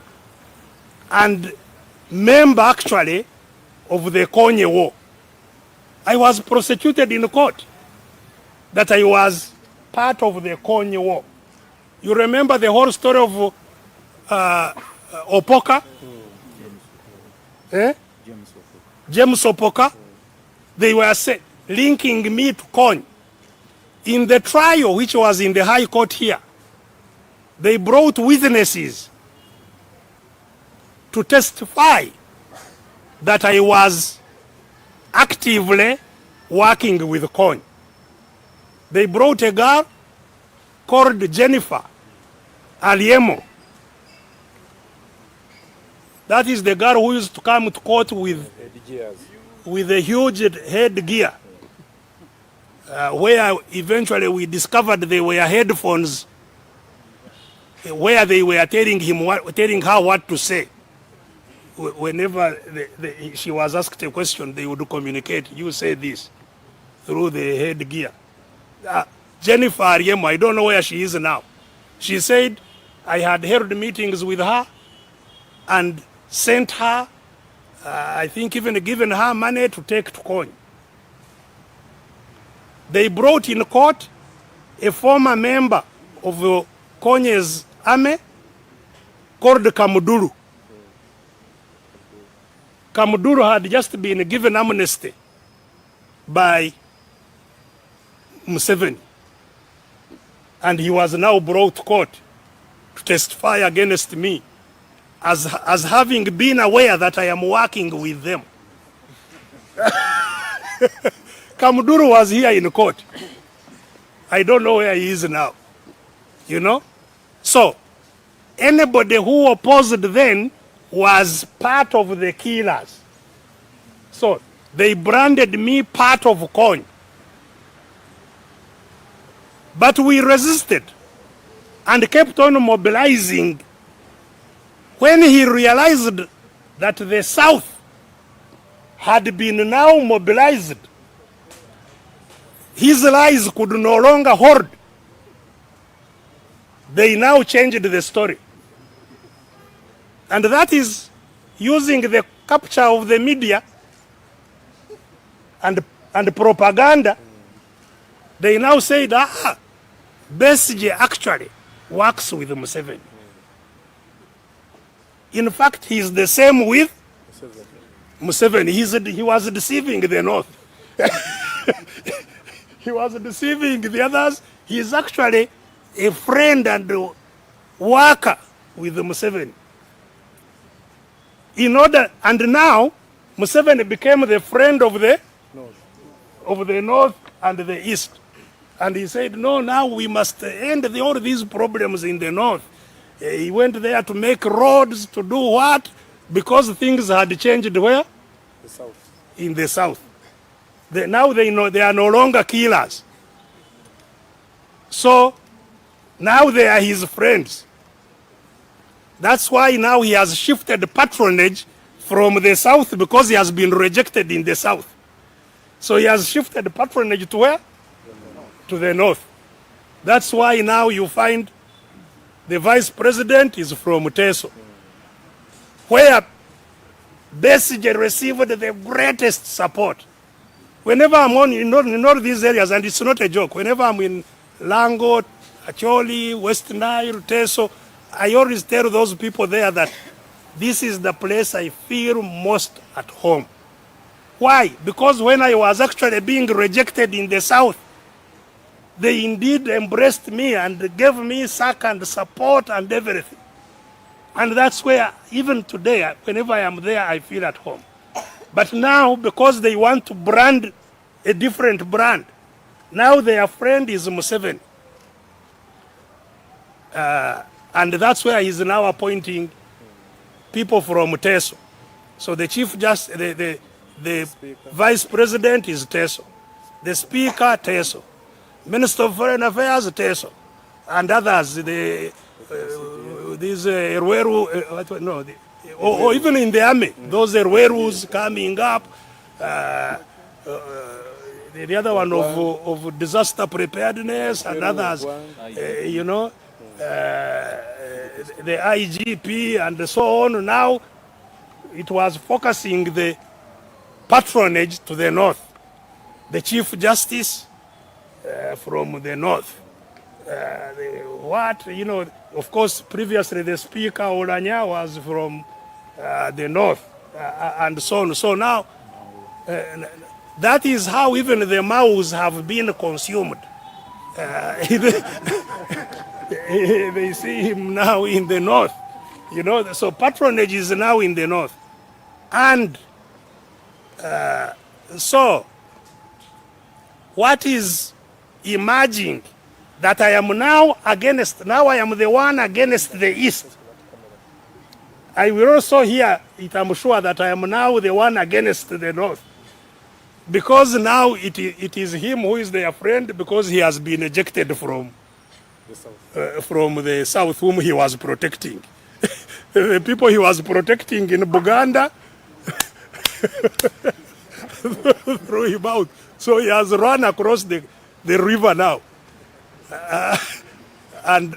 and member, actually, of the Kony War. I was prosecuted in court that I was part of the Kony War. You remember the whole story of Opoka? James Opoka? They were linking me to Kony. In the trial, which was in the High Court here, they brought witnesses to testify that I was actively working with Kony. They brought a girl called Jennifer Aliemo. That is the girl who used to come to court with a huge headgear, where eventually we discovered they were headphones, where they were telling her what to say. Whenever she was asked a question, they would communicate. You say this through the headgear. Jennifer Ariemo, I don't know where she is now. She said I had held meetings with her and sent her, I think even given her money to take to Kony. They brought in court a former member of Kony's army called Kamuduru. Kamuduru had just been given amnesty by Museveni, and he was now brought to court to testify against me as having been aware that I am working with them. Kamuduru was here in court. I don't know where he is now, you know? So, anybody who opposed then was part of the killers. So, they branded me part of Kony. But we resisted and kept on mobilizing. When he realized that the South had been now mobilized, his lies could no longer hold. They now changed the story. And that is using the capture of the media and propaganda. They now say that Besigye actually works with Museveni. In fact, he is the same with Museveni. He was deceiving the North. He was deceiving the others. He is actually a friend and worker with Museveni. And now Museveni became the friend of the North and the East. And he said, no, now we must end all these problems in the North. He went there to make roads, to do what? Because things had changed where? The South. In the South. Now they know they are no longer killers. So now they are his friends. That's why now he has shifted patronage from the South, because he has been rejected in the South. So he has shifted patronage to where? To the North. That's why now you find the vice president is from Teso, where Besigye received the greatest support. Whenever I'm in all these areas, and it's not a joke, whenever I'm in Lango, Acholi, West Nile, Teso, I always tell those people there that this is the place I feel most at home. Why? Because when I was actually being rejected in the South, they indeed embraced me and gave me sack and support and everything. And that's where, even today, whenever I am there, I feel at home. But now, because they want to brand a different brand, now their friend is Museveni. And that's where he's now appointing people from Teso. So the chief justice, the vice president is Teso. The speaker, Teso. Minister of Foreign Affairs, Teso. And others, these Erweru, or even in the army, those Erwerus coming up, the other one of disaster preparedness and others, you know, the IGP and so on. Now it was focusing the patronage to the north. The Chief Justice from the north. Of course, previously the Speaker Olanya was from the north and so on. So now, that is how even the Maus have been consumed. They see him now in the north, you know, so patronage is now in the north. And so what is emerging that I am now against, now I am the one against the East. I will also hear it, I'm sure that I am now the one against the North. Because now it is him who is their friend, because he has been ejected from the South, whom he was protecting. The people he was protecting in Buganda threw him out. So he has run across the river now. And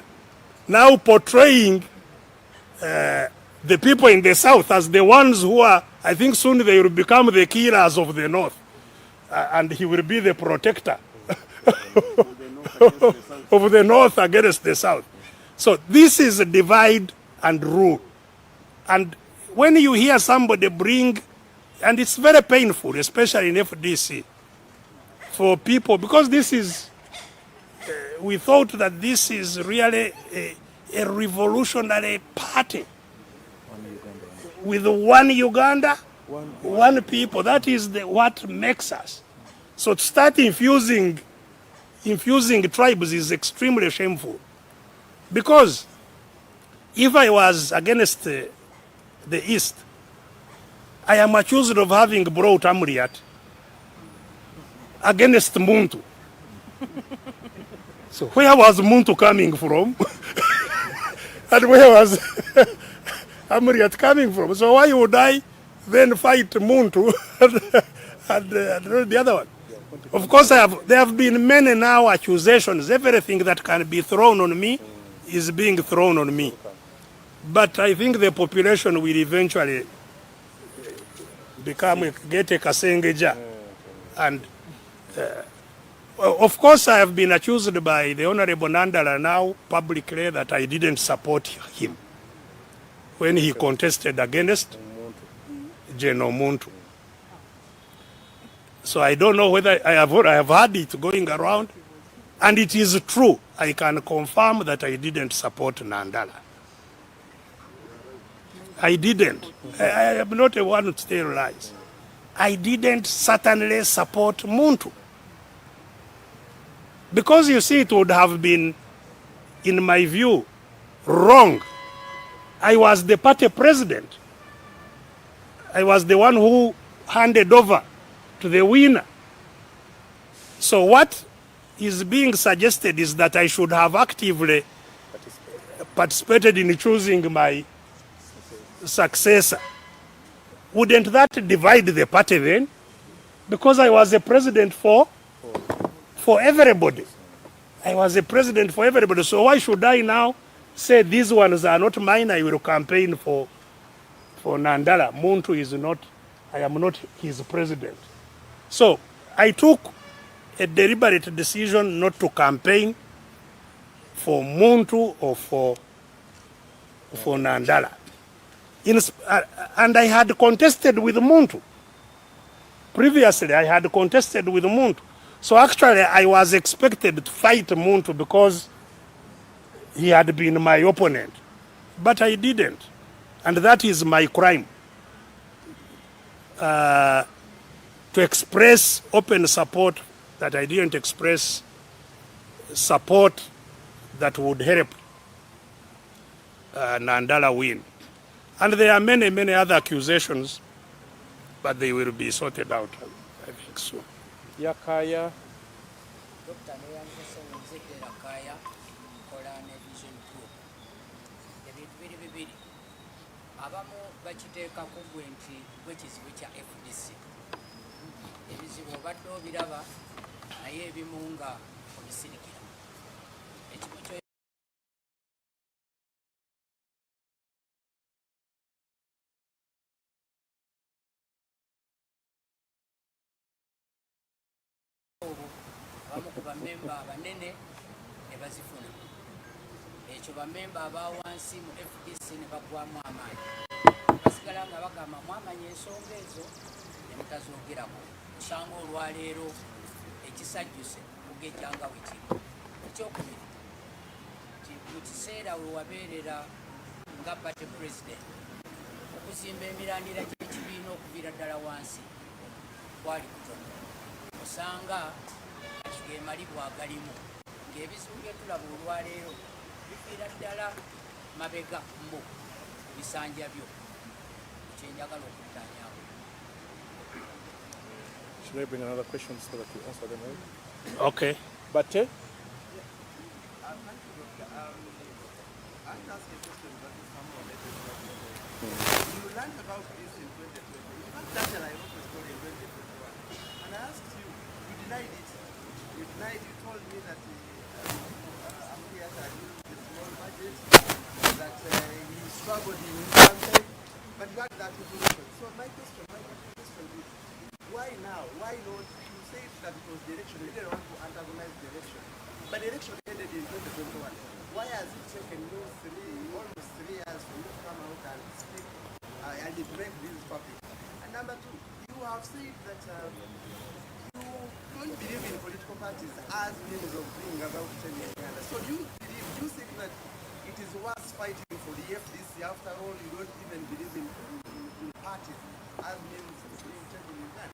now portraying the people in the South as the ones who are, I think soon they will become the killers of the North. And he will be the protector of the North against the South. So this is a divide and rule. And when you hear somebody bring, and it's very painful, especially in FDC, for people, because this is, we thought that this is really a revolutionary party with one Uganda, one people. That is what makes us. So to start infusing tribes is extremely shameful. Because if I was against the East, I am accused of having brought Amuriat against Muntu. So where was Muntu coming from? And where was Amuriat coming from? So why would I then fight Muntu and the other one? Of course, there have been many now accusations. Everything that can be thrown on me is being thrown on me. But I think the population will eventually get a Kasengeja. And of course, I have been accused by the Honorable Nandala now publicly that I didn't support him when he contested against General Muntu. So I don't know whether I have heard it going around, and it is true. I can confirm that I didn't support Nandala. I didn't. I am not the one to tell lies. I didn't certainly support Muntu. Because you see, it would have been, in my view, wrong. I was the party president. I was the one who handed over to the winner. So what is being suggested is that I should have actively participated in choosing my successor. Wouldn't that divide the party then? Because I was a president for everybody. I was a president for everybody. So why should I now say these ones are not mine? I will campaign for Nandala. Muntu is not, I am not his president. So I took a deliberate decision not to campaign for Muntu or for for Nandala. And I had contested with Muntu. Previously, I had contested with Muntu. So actually, I was expected to fight Muntu because he had been my opponent. But I didn't. And that is my crime. To express open support, that I didn't express support that would help Nandala win. And there are many, many other accusations, but they will be sorted out, I think so. Yakaya. Dr. Neyanjese Nzekera Kaya, Kolane Vision Group. Ebintu bibiri. Abamu bakiteekako gwe nti bwekizibu kya FDC. Ebizibu obadde obiraba naye ebimu nga obisirikira. Ekimu abamu ku bamemba abanene ne bazifuna. Ekyo bamemba abawansi mu FDC ne bagwamu amaanyi. Basigala nga bagamba mwamanya ensonga ezo ne mutazoogerako. Osanga olwaleero ekisajjuse kugejjanga bwe kiri. Ekyokubiri nti mu kiseera we wabeerera nga bate president okuzimba emirandira gy'ekibiina okuviira ddala wansi kwali kutono. Osanga ge malibwa agalimu ng'ebizibu bye tulaba olwaleero bifiira ddala mabega mbo bisanja byo kyenjagala okutaanyako. Should I bring another question so that you answer them all? Okay. Bate? You learned about this in 2020. In fact, that's I wrote a story in 2021. And I asked you, you denied it. You denied, you told me that Amuriat had used the small budget, that he struggled in his campaign, but you had that information. So my question is, why now? Why not? You said that it was the election, you didn't want to antagonize the election. But the election ended in 2021. Why has it taken you almost 3 years for you to come out and speak and break this topic? And number two, you have said that you don't believe in political parties as means of bringing about change in Uganda. So do you think that it is worth fighting for the FDC? After all, you don't even believe in parties as means of bringing change in Uganda?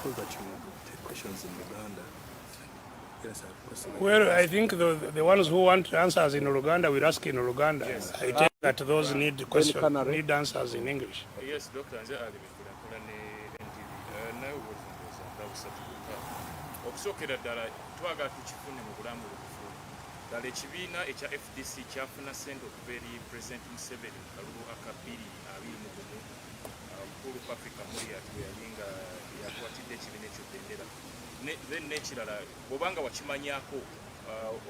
That you take questions in Uganda. Yes, Well, I think the ones who want answers in Uganda will ask in Uganda. Yes. I take that those need questions, need answers in English. Yes, Doctor, nze ali bikula ne NTV nayo bwefundoza ndabusatu okusookera ddala twagala tukifune mu bulamu bukufu ddala ekibiina ekya FDC kyafuna ssente okuva eri President Museveni mu kalulu aka 2021 omukulu Patrick Amuriat bwe yali nga yakwatidde ekibiina ekyo bbendera then n'ekirala bw'obanga wakimanyako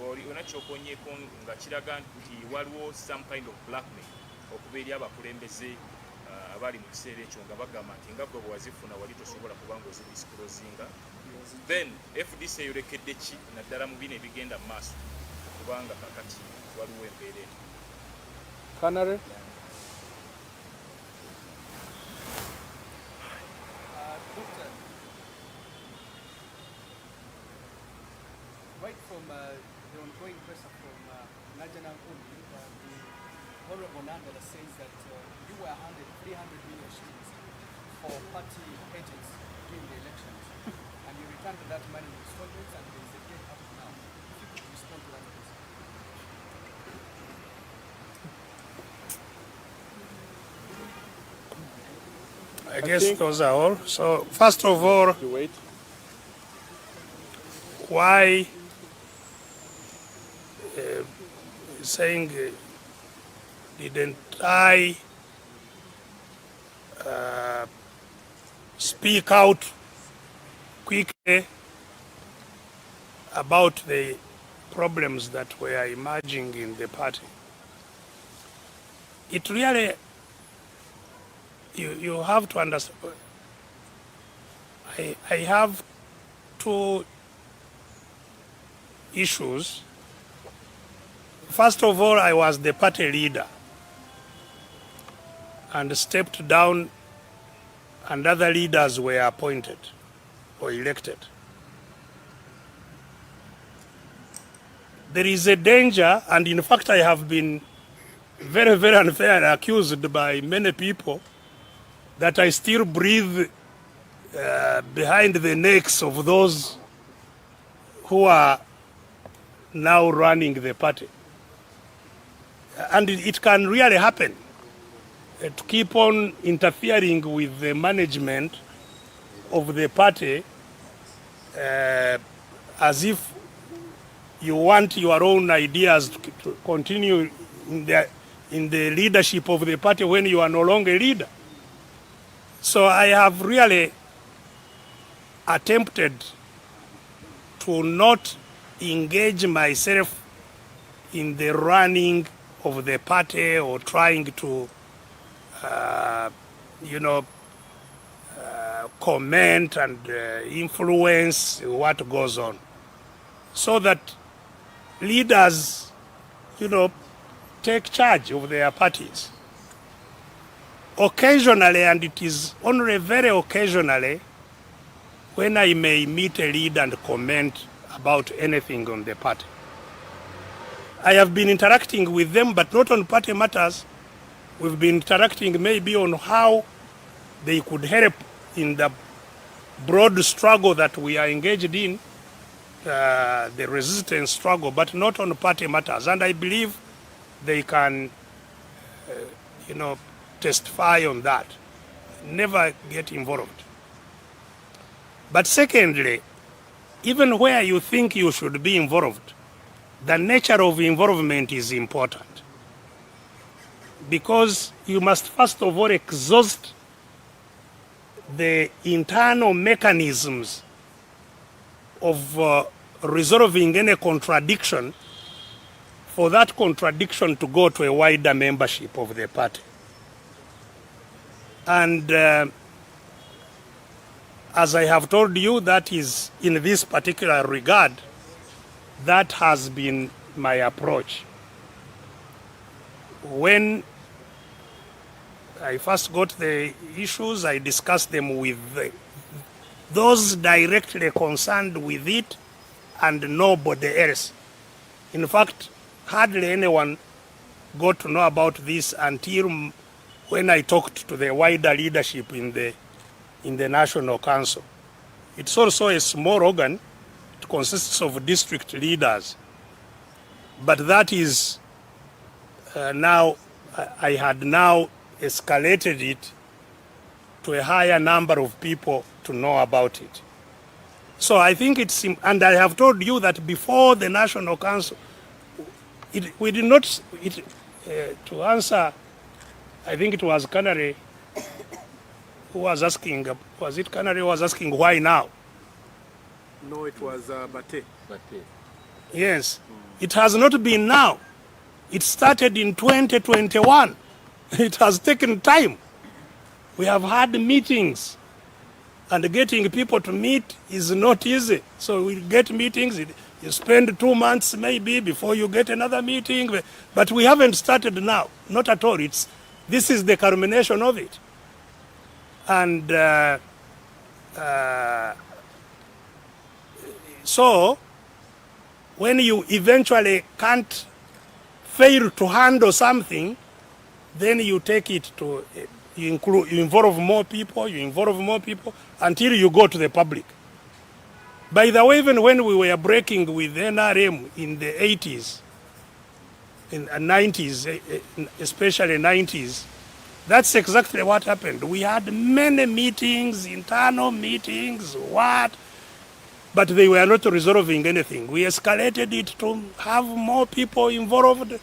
olina kyokonyeeko nga kiraga nti waliwo some kind of blackmail okuva eri abakulembeze abali mu kiseera ekyo nga bagamba nti nga gwe bwewazifuna wali tosobola kubanga ozidisclosinga then FDC eyolekedde ki naddala mu bino ebigenda mu maaso kubanga kakati waliwo embeera eno. Canary? Right from the ongoing pressure from Nandala Mafaabi, the Honorable Nandala says that you were handed 300 million shillings for party agents during the elections, and you returned that money in installments, and there is a debt up to now. If you could respond to that, please. I guess those are all. So first of all, You wait. why saying didn't I speak out quickly about the problems that were emerging in the party? It really, you have to understand, I have two issues First of all, I was the party leader and stepped down, and other leaders were appointed or elected. There is a danger, and in fact I have been very, very unfairly accused by many people that I still breathe behind the necks of those who are now running the party. And it can really happen to keep on interfering with the management of the party as if you want your own ideas to continue in the leadership of the party when you are no longer a leader. So I have really attempted to not engage myself in the running of the party or trying to, comment and influence what goes on, so that leaders, take charge of their parties. Occasionally, and it is only very occasionally, when I may meet a leader and comment about anything on the party. I have been interacting with them, but not on party matters. We've been interacting maybe on how they could help in the broad struggle that we are engaged in, the resistance struggle, but not on party matters. And I believe they can, testify on that. Never get involved. But secondly, even where you think you should be involved, the nature of involvement is important. Because you must first of all exhaust the internal mechanisms of resolving any contradiction for that contradiction to go to a wider membership of the party. And as I have told you, that is, in this particular regard, that has been my approach. When I first got the issues, I discussed them with those directly concerned with it and nobody else. In fact, hardly anyone got to know about this until when I talked to the wider leadership in the National Council. It's also a small organ. It consists of district leaders. But that is now, I had now escalated it to a higher number of people to know about it. So I think it's, and I have told you that before the National Council, we did not, to answer, I think it was Canary who was asking, was it Canary who was asking why now? No, it was Bate. Yes, it has not been now. It started in 2021. It has taken time. We have had meetings, and getting people to meet is not easy. So we get meetings, you spend 2 months maybe before you get another meeting, but we haven't started now, not at all. This is the culmination of it. And so when you eventually can't fail to handle something, then you take it to, you involve more people until you go to the public. By the way, even when we were breaking with NRM in the 80s, in the 90s, especially 90s, that's exactly what happened. We had many meetings, internal meetings, but they were not resolving anything. We escalated it to have more people involved.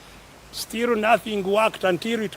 Still nothing worked until it